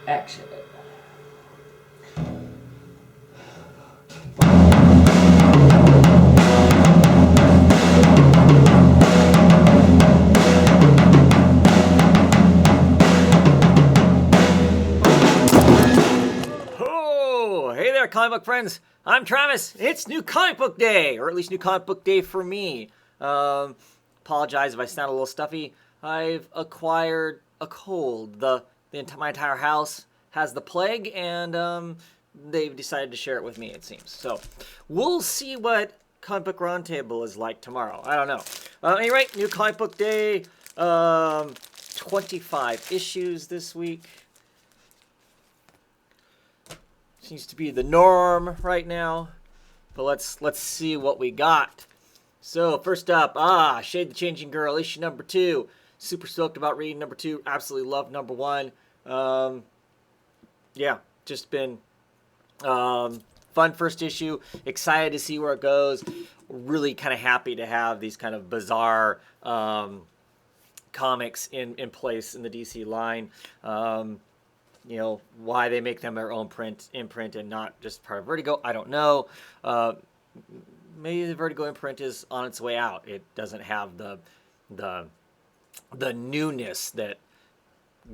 Action. Oh, hey there, comic book friends. I'm Travis. It's New Comic Book Day, or at least New Comic Book Day for me. Apologize if I sound a little stuffy. I've acquired a cold. My entire house has the plague, and they've decided to share it with me, it seems. So we'll see what Comic Book Roundtable is like tomorrow. I don't know. Anyway, New Comic Book Day. 25 issues this week. Seems to be the norm right now. But let's see what we got. So first up, Shade the Changing Girl, issue number 2. Super stoked about reading number 2. Absolutely love number 1. Yeah, just been fun first issue. Excited to see where it goes. Really kind of happy to have these kind of bizarre comics in place in the DC line. You know, why they make them their own imprint and not just part of Vertigo, I don't know. Maybe the Vertigo imprint is on its way out. It doesn't have the newness that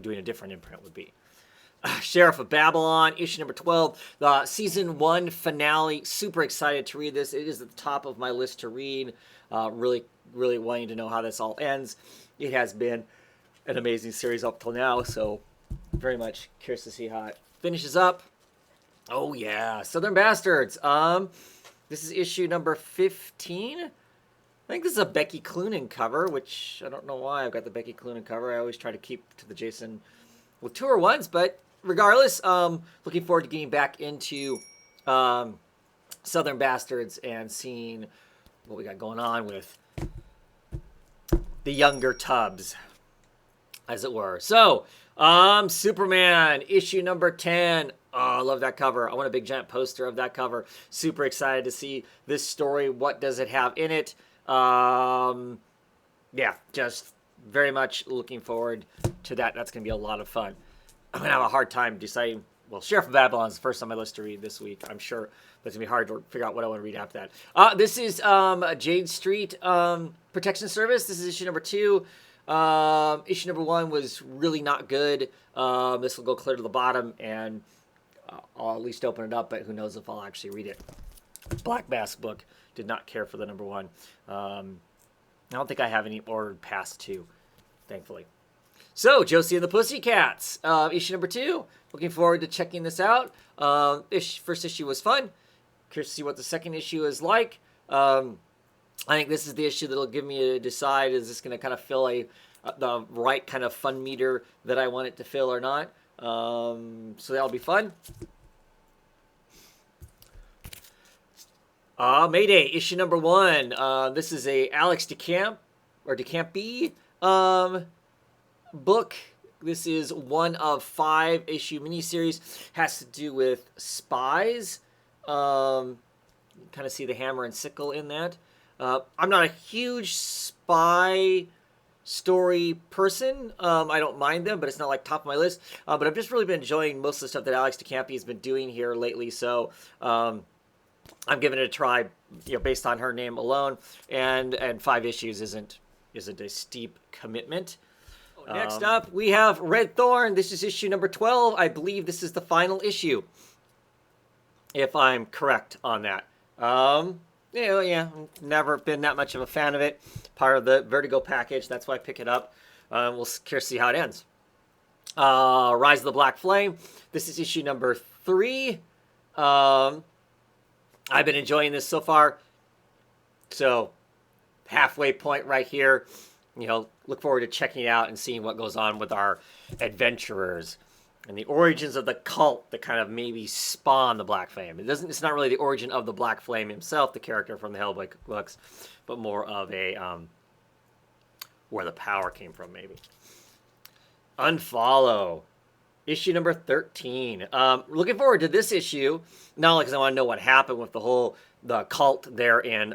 doing a different imprint would be. Sheriff of Babylon, issue number 12, the season 1 finale. Super excited to read this. It is at the top of my list to read. Really wanting to know how this all ends. It has been an amazing series up till now, so very much curious to see how it finishes up. Oh yeah, Southern Bastards. This is issue number 15. I think this is a Becky Cloonan cover, which I don't know why I've got the Becky Cloonan cover. I always try to keep to the Jason with tour ones, but regardless, looking forward to getting back into Southern Bastards and seeing what we got going on with the younger Tubbs, as it were. So, Superman, issue number 10. Oh, I love that cover. I want a big giant poster of that cover. Super excited to see this story. What does it have in it? Yeah, just very much looking forward to that. That's going to be a lot of fun. I'm going to have a hard time deciding. Well, Sheriff of Babylon is the first on my list to read this week, I'm sure. But it's going to be hard to figure out what I want to read after that. This is Jade Street Protection Service. This is issue number 2. Issue number 1 was really not good. This will go clear to the bottom, and I'll at least open it up, but who knows if I'll actually read it. Black Mask book. Did not care for the number 1. I don't think I have any ordered past 2, thankfully. So, Josie and the Pussycats, issue number 2. Looking forward to checking this out. First issue was fun. Curious to see what the second issue is like. I think this is the issue that'll give me to decide, is this going to kind of fill the right kind of fun meter that I want it to fill or not. So that'll be fun. Mayday, issue number 1. This is a Alex DeCampi book. This is one of 5 issue miniseries. Has to do with spies. Kind of see the hammer and sickle in that. I'm not a huge spy story person. I don't mind them, but it's not like top of my list. But I've just really been enjoying most of the stuff that Alex DeCampi has been doing here lately. So I'm giving it a try, based on her name alone. And 5 issues isn't a steep commitment. Next up, we have Red Thorn. This is issue number 12. I believe this is the final issue, if I'm correct on that. Never been that much of a fan of it. Part of the Vertigo package, that's why I pick it up. We'll curious to see how it ends. Rise of the Black Flame. This is issue number 3. I've been enjoying this so far. So, halfway point right here. Look forward to checking it out and seeing what goes on with our adventurers and the origins of the cult that kind of maybe spawned the Black Flame. It's not really the origin of the Black Flame himself, the character from the Hellboy books, but more of a where the power came from, maybe. Unfollow, issue number 13. Looking forward to this issue, not only because I want to know what happened with the cult there in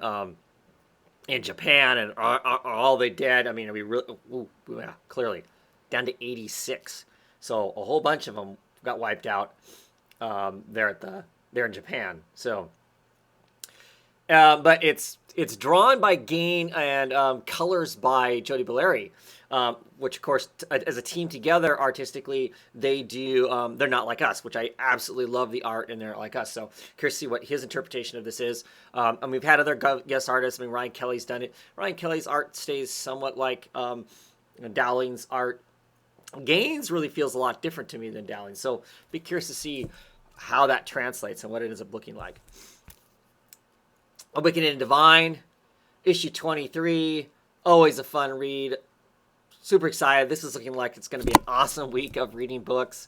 Japan, and are all they dead? I mean, are we really? Yeah, clearly down to 86. So a whole bunch of them got wiped out there in Japan. So, but it's drawn by Gain and colors by Jody Belleri, which of course, as a team together artistically, they do. They're Not Like Us, which I absolutely love the art, and They're Not Like Us. So curious to see what his interpretation of this is. And we've had other guest artists. I mean, Ryan Kelly's done it. Ryan Kelly's art stays somewhat like Dowling's art. Gaines really feels a lot different to me than Dowling. So be curious to see how that translates and what it ends up looking like. Awakening in Divine, issue 23. Always a fun read. Super excited. This is looking like it's going to be an awesome week of reading books.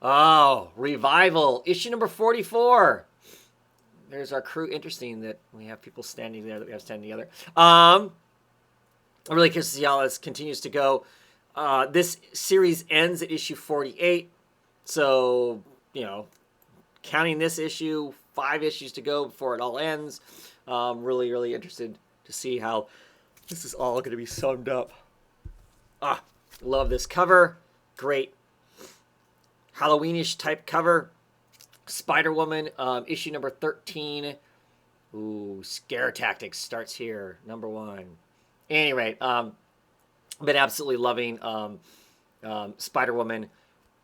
Oh, Revival, issue number 44. There's our crew. Interesting that we have people standing there that we have standing together. I'm really curious to see how this continues to go. This series ends at issue 48. So, counting this issue, 5 issues to go before it all ends. Really, really interested to see how this is all going to be summed up. Love this cover. Great Halloweenish type cover. Spider-Woman, issue number 13. Ooh, Scare Tactics starts here, number 1. At any rate, been absolutely loving Spider-Woman.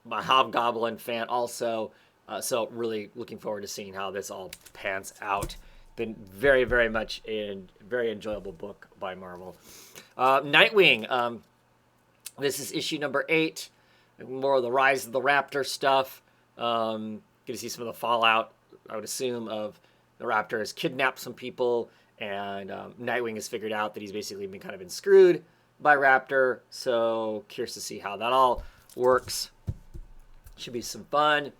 I'm a Hobgoblin fan also. So really looking forward to seeing how this all pans out. Been very, very much a very enjoyable book by Marvel. Nightwing. This is issue number 8. More of the Rise of the Raptor stuff. Get to see some of the fallout, I would assume, of the Raptor has kidnapped some people, and Nightwing has figured out that he's basically been screwed by Raptor. So curious to see how that all works. Should be some fun.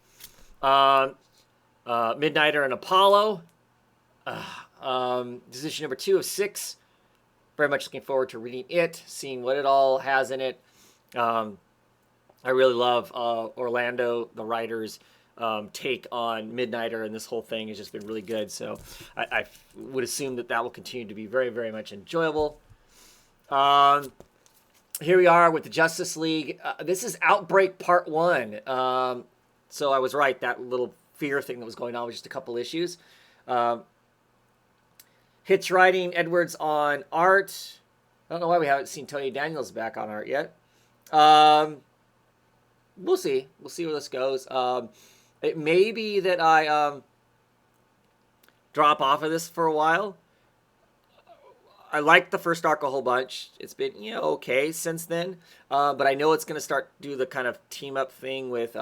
Midnighter and Apollo. This is issue number 2 of 6. Very much looking forward to reading it, seeing what it all has in it. I really love Orlando, the writer's take on Midnighter, and this whole thing has just been really good. So I would assume that will continue to be very, very much enjoyable. Here we are with the Justice League. This is Outbreak Part 1. So I was right. That little fear thing that was going on was just a couple issues. Hitch writing, Edwards on art. I don't know why we haven't seen Tony Daniels back on art yet. We'll see. We'll see where this goes. It may be that I drop off of this for a while. I liked the first arc a whole bunch. It's been okay since then. But I know it's going to start do the kind of team up thing with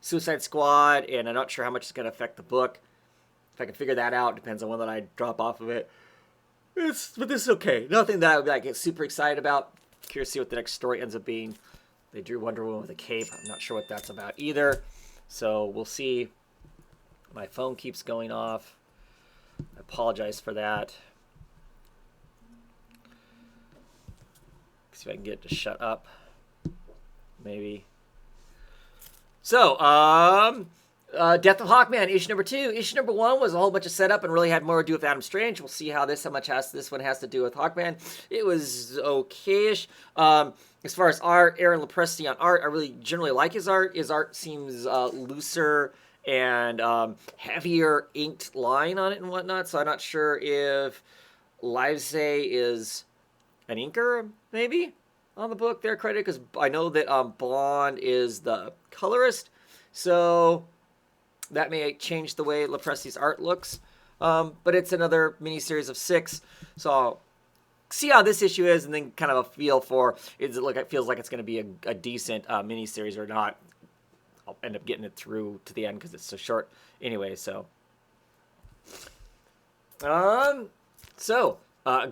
Suicide Squad, and I'm not sure how much it's going to affect the book. If I can figure that out, depends on whether I drop off of it. But this is okay. Nothing that I would get super excited about. Curious to see what the next story ends up being. They drew Wonder Woman with a cape. I'm not sure what that's about either. So we'll see. My phone keeps going off. I apologize for that. See if I can get it to shut up. Maybe. So, Death of Hawkman, issue number 2. Issue number 1 was a whole bunch of setup and really had more to do with Adam Strange. We'll see how much this one has to do with Hawkman. It was okay-ish. As far as art, Aaron Lopresti on art, I really generally like his art. His art seems looser and heavier inked line on it and whatnot. So I'm not sure if Livesay is an inker, maybe, on the book there credited, because I know that Blonde is the colorist. So that may change the way Lopresti's art looks. But it's another miniseries of 6. So I'll see how this issue is and then kind of a feel for, it feels like it's going to be a decent miniseries or not. I'll end up getting it through to the end because it's so short anyway. So,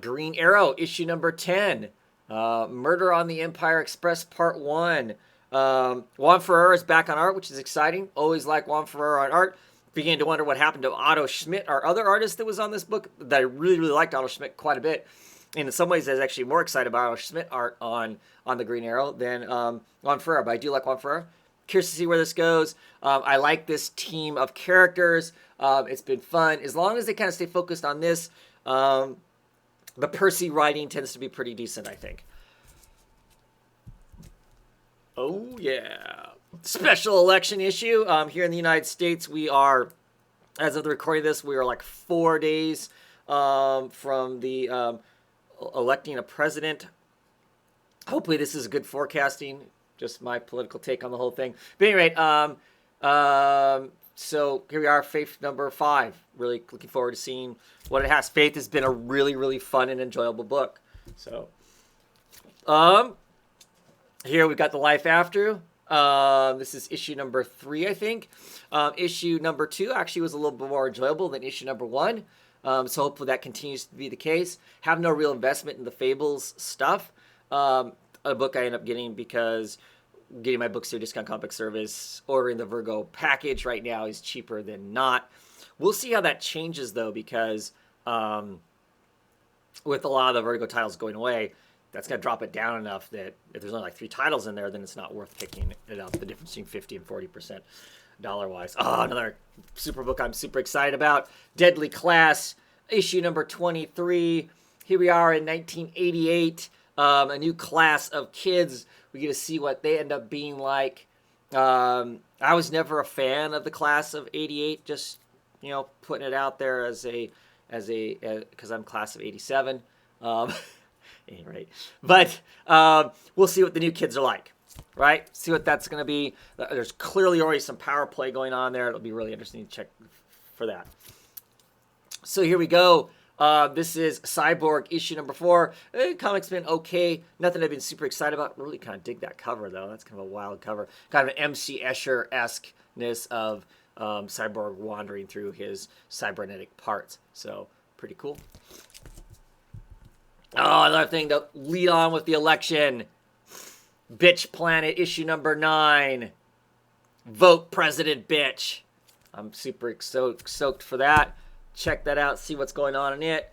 Green Arrow, issue number 10. Murder on the Empire Express, Part 1. Juan Ferrer is back on art, which is exciting. Always like Juan Ferrer on art. Began to wonder what happened to Otto Schmidt, our other artist that was on this book. That I really, really liked Otto Schmidt quite a bit. And in some ways, I was actually more excited about Otto Schmidt art on the Green Arrow than Juan Ferrer. But I do like Juan Ferrer. Curious to see where this goes. I like this team of characters. It's been fun. As long as they kind of stay focused on this, the Percy writing tends to be pretty decent, I think. Oh, yeah. Special election issue. Here in the United States, we are, as of the recording of this, we are like 4 days from the electing a president. Hopefully, this is good forecasting. Just my political take on the whole thing. But anyway, so here we are, Faith number 5. Really looking forward to seeing what it has. Faith has been a really, really fun and enjoyable book. So, here we've got The Life After. This is issue number 3, I think. Issue number 2 actually was a little bit more enjoyable than issue number 1. So hopefully that continues to be the case. Have no real investment in the Fables stuff. A book I end up getting because getting my books through Discount Comic Service, ordering the Virgo package right now is cheaper than not. We'll see how that changes, though, because with a lot of the Vertigo titles going away, that's going to drop it down enough that if there's only like 3 titles in there, then it's not worth picking it up. The difference between 50 and 40% dollar-wise. Oh, another super book I'm super excited about. Deadly Class, issue number 23. Here we are in 1988. A new class of kids. We get to see what they end up being like. I was never a fan of the class of 88. Just, putting it out there as because I'm class of 87. Anyway, but we'll see what the new kids are like, right? See what that's going to be. There's clearly already some power play going on there. It'll be really interesting to check for that. So here we go. This is Cyborg issue number 4. Comic's been okay. Nothing I've been super excited about. Really kind of dig that cover, though. That's kind of a wild cover. Kind of an M.C. Escher-esque-ness of Cyborg wandering through his cybernetic parts. So, pretty cool. Oh, another thing to lead on with the election. Bitch Planet issue number 9. Vote President Bitch. I'm super stoked for that. Check that out, see what's going on in it.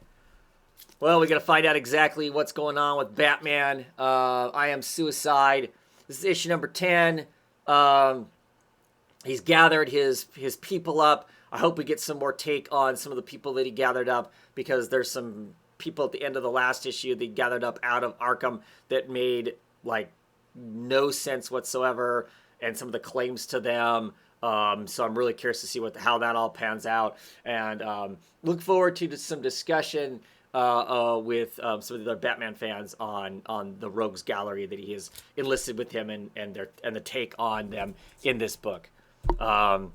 Well, we got to find out exactly what's going on with Batman. I Am Suicide. This is issue number 10. He's gathered his people up. I hope we get some more take on some of the people that he gathered up, because there's some people at the end of the last issue that he gathered up out of Arkham that made like no sense whatsoever, and some of the claims to them. So I'm really curious to see how that all pans out, and look forward to some discussion with some of the other Batman fans on the Rogues Gallery that he has enlisted with him, and the take on them in this book. Yeah,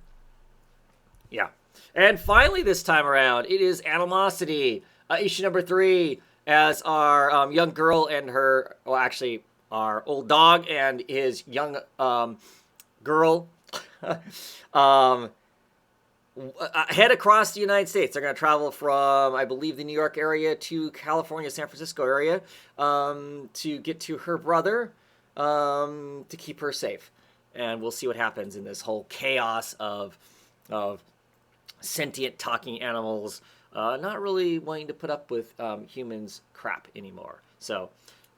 and finally this time around, it is Animosity, issue number 3, as our young girl and her, well, actually our old dog and his young girl. Head across the United States. They're going to travel from, I believe, the New York area to California, San Francisco area, to get to her brother, to keep her safe. And we'll see what happens in this whole chaos of sentient talking animals not really wanting to put up with humans crap anymore. So,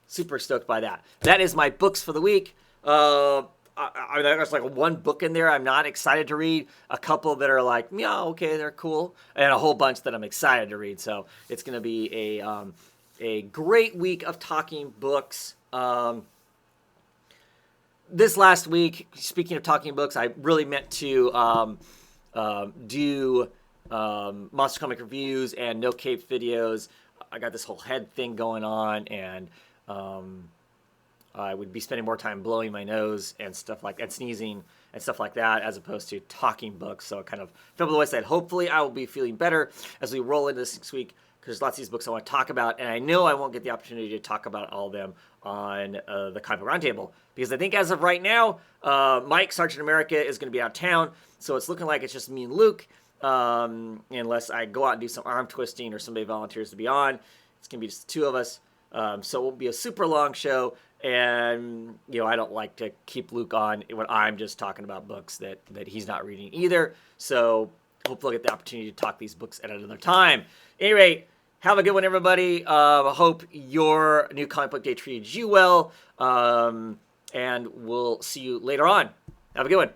super stoked by that. That is my books for the week. There's like one book in there I'm not excited to read, a couple that are like, yeah, okay, they're cool, and a whole bunch that I'm excited to read. So it's going to be a great week of talking books. This last week, speaking of talking books, I really meant to do Monster Comic reviews and no cape videos. I got this whole head thing going on, and I would be spending more time blowing my nose and stuff like that, sneezing and stuff like that, as opposed to talking books. So it kind of fell by the wayside. Hopefully I will be feeling better as we roll into this next week, because there's lots of these books I want to talk about, and I know I won't get the opportunity to talk about all of them on the Comic Roundtable, because I think as of right now, Mike, Sergeant America, is going to be out of town, so it's looking like it's just me and Luke, unless I go out and do some arm twisting or somebody volunteers to be on. It's going to be just the 2 of us, so it won't be a super long show. And, I don't like to keep Luke on when I'm just talking about books that he's not reading either. So hopefully I'll get the opportunity to talk these books at another time. Anyway, have a good one, everybody. Hope your new comic book day treated you well. And we'll see you later on. Have a good one.